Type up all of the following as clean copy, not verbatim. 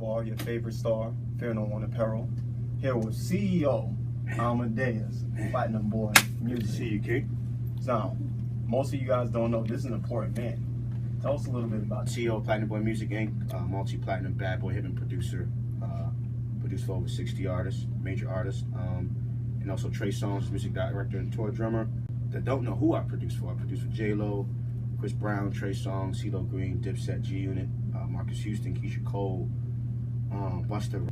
Lavar, your favorite star, Fear No One Apparel, here with CEO Amadeus, Platinum Boy Music. See you, King. So, most of you guys don't know, this is an important man. Tell us a little bit about it. CEO of Platinum Boy Music Inc., multi-platinum bad boy hit producer, produced for over 60 artists, major artists, and also Trey Songz, music director and tour drummer. That don't know who I produced for J-Lo, Chris Brown, Trey Songz, CeeLo Green, Dipset, G-Unit, Marcus Houston, Keisha Cole, Varstar,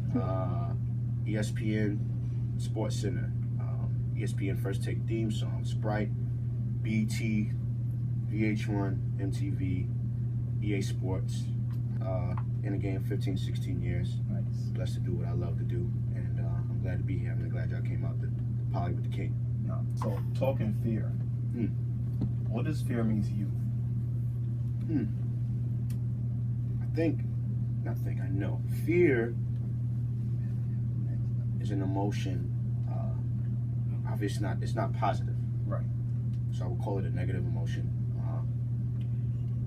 ESPN, Sports Center, ESPN First Take theme song, Sprite, BT, VH1, MTV, EA Sports, in the game 15, 16 years. Nice. Blessed to do what I love to do, and I'm glad to be here. I'm glad y'all came out to Poly with the King. No. So, talking fear, what does fear mean to you? I know. Fear is an emotion. Obviously, it's not positive. Right. So I would call it a negative emotion.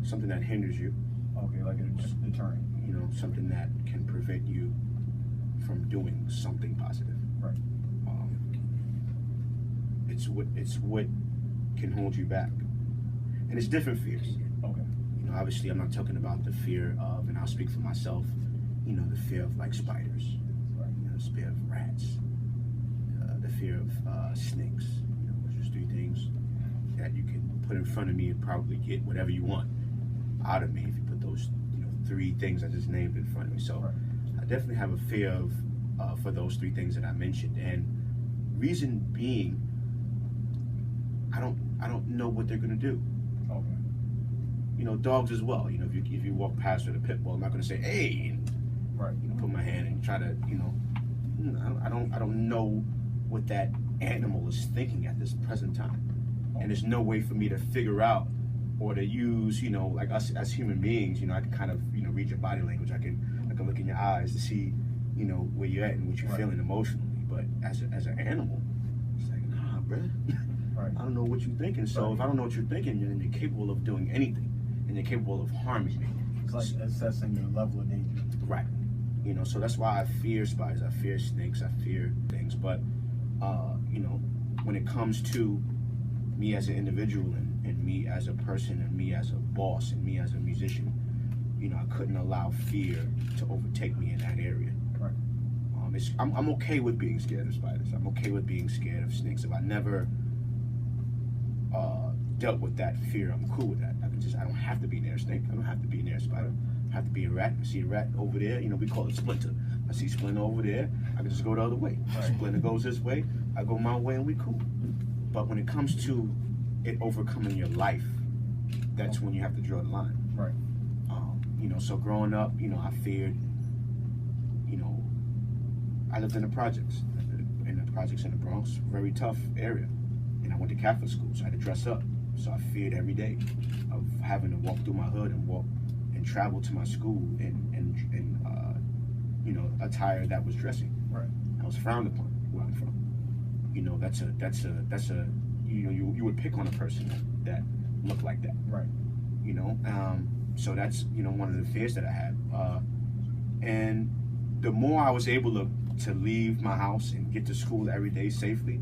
Something that hinders you. Okay, like a deterrent. You know, something that can prevent you from doing something positive. Right. It's what can hold you back, and it's different fears. Okay. You know, obviously, I'm not talking about the fear of, and I'll speak for myself. You know, the fear of like spiders. Right. You know, the fear of rats. The fear of snakes. You know, those are three things that you can put in front of me and probably get whatever you want out of me if you put those, you know, three things I just named in front of me. So right. I definitely have a fear of for those three things that I mentioned, and reason being, I don't know what they're gonna do. Okay. You know, dogs as well. You know, if you walk past with a pit bull, I'm not gonna say, hey, and, Right. you know, put my hand and try to, you know, I don't know what that animal is thinking at this present time, and there's no way for me to figure out or to use, you know, like us as human beings. You know, I can kind of, you know, read your body language. I can look in your eyes to see, you know, where you're at and what you're right. feeling emotionally. But as an animal, it's like, nah, bruh. Right. I don't know what you're thinking. So right. if I don't know what you're thinking, then you're capable of doing anything, and you're capable of harming me. It's like assessing your level of danger. Right. You know, so that's why I fear spiders, I fear snakes, I fear things. But, you know, when it comes to me as an individual and me as a person and me as a boss and me as a musician, you know, I couldn't allow fear to overtake me in that area. Right. I'm okay with being scared of spiders. I'm okay with being scared of snakes. If I never dealt with that fear, I'm cool with that. I don't have to be near a snake. I don't have to be near a spider. I have to be a rat. I see a rat over there. You know, we call it Splinter. I see Splinter over there. I can just go the other way. Right. Splinter goes this way. I go my way, and we cool. But when it comes to it overcoming your life, that's when you have to draw the line. Right. You know, so growing up, you know, I feared. You know, I lived in the projects. In the projects in the Bronx, very tough area, and I went to Catholic school, so I had to dress up. So I feared every day of having to walk through my hood and travel to my school in you know, attire that was dressing. Right. I was frowned upon where I'm from. You know, that's a you know, you would pick on a person that looked like that. Right. You know, so that's, you know, one of the fears that I had. And the more I was able to leave my house and get to school every day safely,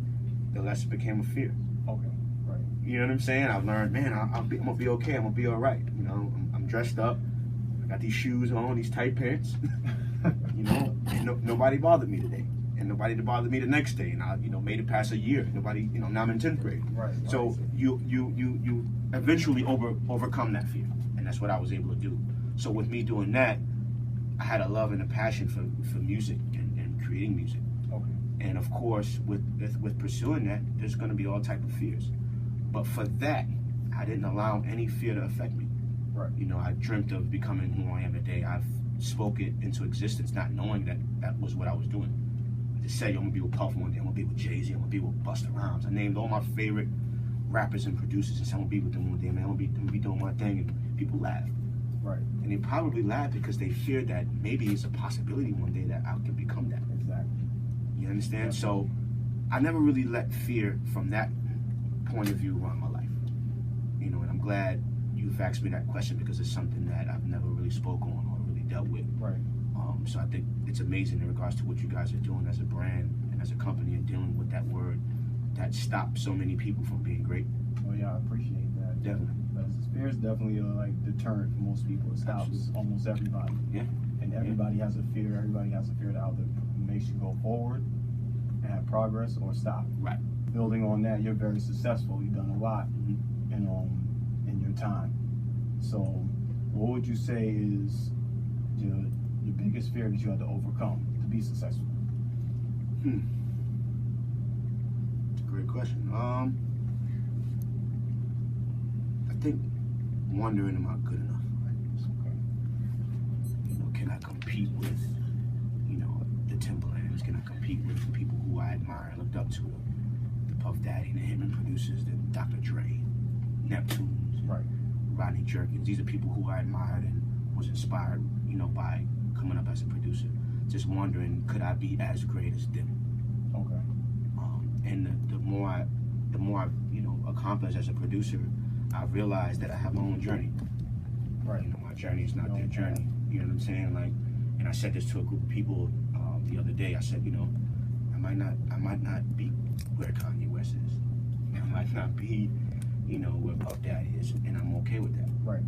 the less it became a fear. Okay. Right. You know what I'm saying? I've learned, man, I'm gonna be okay. I'm gonna be all right. You know, I'm dressed up. I got these shoes on, these tight pants. You know, and nobody bothered me today, and nobody bothered me the next day. And I, you know, made it past a year. Nobody, you know, now I'm in 10th grade. Right. So you eventually overcome that fear, and that's what I was able to do. So with me doing that, I had a love and a passion for music and creating music. Okay. And of course, with pursuing that, there's going to be all type of fears. But for that, I didn't allow any fear to affect me. Right. You know, I dreamt of becoming who I am today. I've spoke it into existence, not knowing that was what I was doing. I just said, yo, I'm gonna be with Puff one day. I'm gonna be with Jay-Z. I'm gonna be with Busta Rhymes. I named all my favorite rappers and producers and said, I'm gonna be with them one day, man. I'm gonna be doing my thing. And people laughed. Right. And they probably laughed because they feared that maybe it's a possibility one day that I could become that. Exactly. You understand? Yeah. So I never really let fear from that point of view run my life. You know, and I'm glad you've asked me that question because it's something that I've never really spoke on or really dealt with. Right. So I think it's amazing in regards to what you guys are doing as a brand and as a company and dealing with that word that stops so many people from being great. Oh yeah, I appreciate that. Definitely. Because fear is definitely a deterrent for most people. It stops almost everybody. Yeah. And everybody has a fear. Everybody has a fear that either makes you go forward and have progress or stop. Right. Building on that, you're very successful. You've done a lot in your time. So what would you say is your biggest fear that you had to overcome to be successful? It's a great question. I think wondering, am I good enough? Okay. You know, can I compete with, you know, the Timberlands? Can I compete with the people who I admire, looked up to, the Puff Daddy, the Hitman producers, the Dr. Dre, Neptunes, Right. Rodney Jerkins? These are people who I admired and was inspired, you know, by coming up as a producer. Just wondering, could I be as great as them? Okay. And the more I, you know, accomplish as a producer, I realized that I have my own journey. Right. You know, my journey is not their journey. You know what I'm saying? Like, and I said this to a group of people the other day. I said, you know, I might not be where Kanye West is. I might not be, you know, where Puff Daddy is, and I'm okay with that. Right.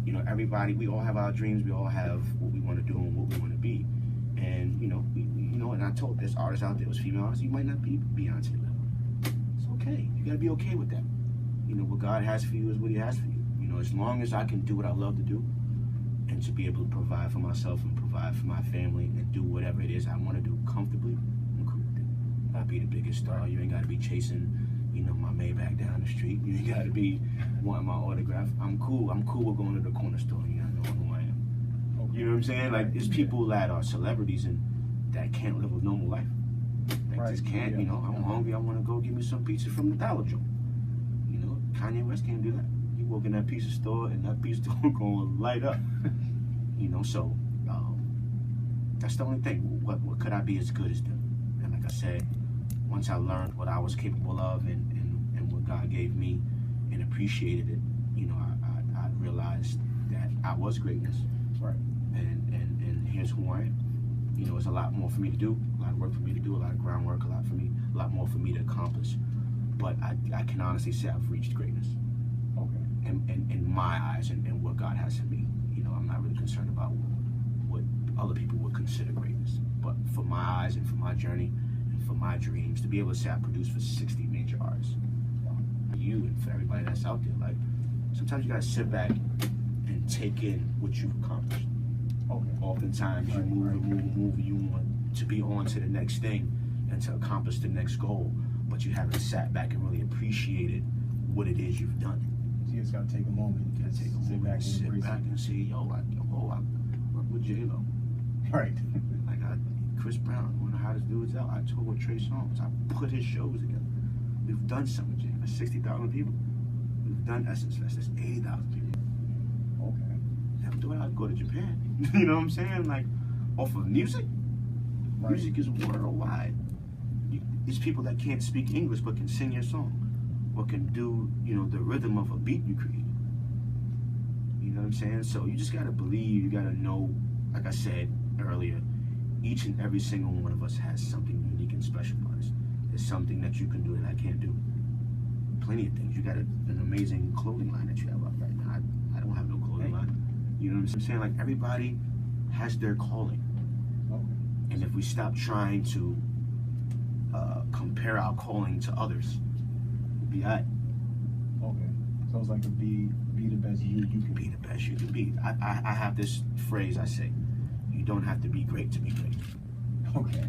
You know, everybody, we all have our dreams. We all have what we want to do and what we want to be. And you know, and I told there's artists out there, was female artists, you might not be Beyonce level. It's okay. You gotta be okay with that. You know, what God has for you is what He has for you. You know, as long as I can do what I love to do, and to be able to provide for myself and provide for my family and do whatever it is I want to do comfortably, I'm cool with it. Not be the biggest star. You ain't gotta be chasing, you know, my Maybach down the street. You ain't gotta be wanting my autograph. I'm cool. I'm cool with going to the corner store. You gotta know who I am. You know what I'm saying? Like, there's people that are celebrities and that can't live a normal life. They just can't, you know, I'm hungry, I want to go get me some pizza from the Dollar Joe. You know, Kanye West can't do that. You walk in that pizza store and that pizza store going to light up. You know, so that's the only thing. What could I be as good as them? And like I said, once I learned what I was capable of and what God gave me and appreciated it, you know, I realized that I was greatness. Right. And here's who I am. You know, it's a lot more for me to do, a lot of work for me to do, a lot of groundwork, a lot more for me to accomplish. But I can honestly say I've reached greatness. Okay. And in my eyes and what God has for me. You know, I'm not really concerned about what other people would consider greatness. But for my eyes and for my journey and for my dreams, to be able to say I produced for 60 major artists. For you and for everybody that's out there, like, sometimes you gotta sit back and take in what you've accomplished. Okay. Oftentimes you move, you want to be on to the next thing and to accomplish the next goal, but you haven't sat back and really appreciated what it is you've done. You just gotta take a moment. You gotta take a moment and sit back and say, yo, I work with J-Lo. Right. Like, Chris Brown, one of the hottest dudes out. I toured with Trey Songz. I put his shows together. We've done Summer Jam. That's 60,000 people. We've done Essence Fest. That's 80,000 people. Okay. I'd go to Japan. You know what I'm saying? Like, off of music. Right. Music is worldwide. There's people that can't speak English but can sing your song, or can do, you know, the rhythm of a beat you create. You know what I'm saying? So you just gotta believe. You gotta know. Like I said earlier, each and every single one of us has something unique and special about us. There's something that you can do that I can't do. Plenty of things. You got an amazing clothing line that you have up right now. I don't have no clothing line. You know what I'm saying? Like, everybody has their calling. Okay. And if we stop trying to compare our calling to others, we'll be all right. Okay. So it's like to be the best you can Be the best you can be. I have this phrase I say, you don't have to be great to be great. Okay.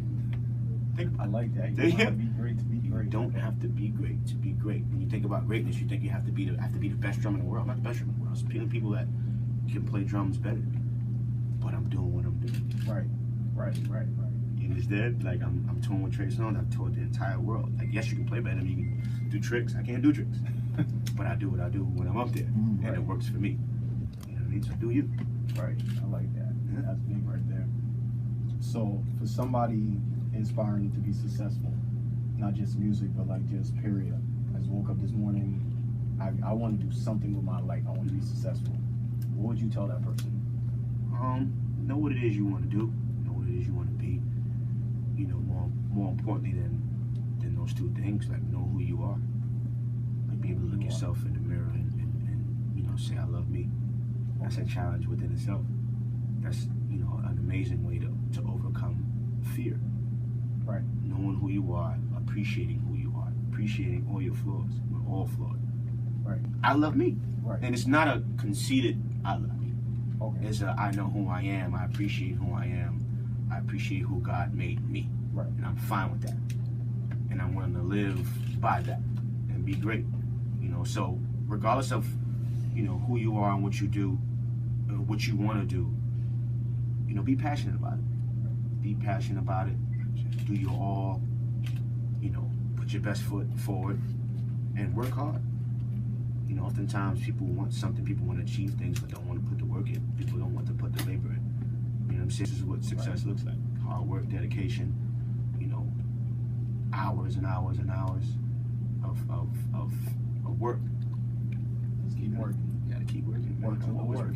I like that. You don't have to be great to be great. You don't have to be great to be great. When you think about greatness, you think you have to be the best drummer in the world. I'm not the best drummer in the world. There's people that can play drums better than me, but I'm doing what I'm doing. Right. You understand? Like, I'm touring with Trey Songz. I've toured the entire world. Like, yes, you can play better than me. You can do tricks. I can't do tricks, but I do what I do when I'm up there, and right. it works for me. You know what I mean? So do you? Right. I like that. Yeah. That's big right there. So for somebody inspiring to be successful, not just music, but like just period. I just woke up this morning. I want to do something with my life. I want to be successful. What would you tell that person? know what it is you want to do, know what it is you want to be. You know, more importantly than those two things, like know who you are. Like be able to look yourself in the mirror and you know, say I love me. That's a challenge within itself. That's, you know, an amazing way to overcome fear. Right. Knowing who you are, appreciating who you are, appreciating all your flaws. We're all flawed. Right. I love me. Right. And it's not a conceited I love me. Okay. It's I know who I am, I appreciate who I am, I appreciate who God made me. Right. And I'm fine with that. And I'm willing to live by that and be great. You know, so regardless of, you know, who you are and what you do, what you want to do, you know, be passionate about it. Be passionate about it. Do your all. You know, put your best foot forward and work hard. You know, oftentimes people want something, people want to achieve things, but don't want to put the work in. People don't want to put the labor in. You know what I'm saying? This is what success looks like. Hard work, dedication, you know, hours and hours and hours of work. Let's keep working. You gotta keep working. Work till the work is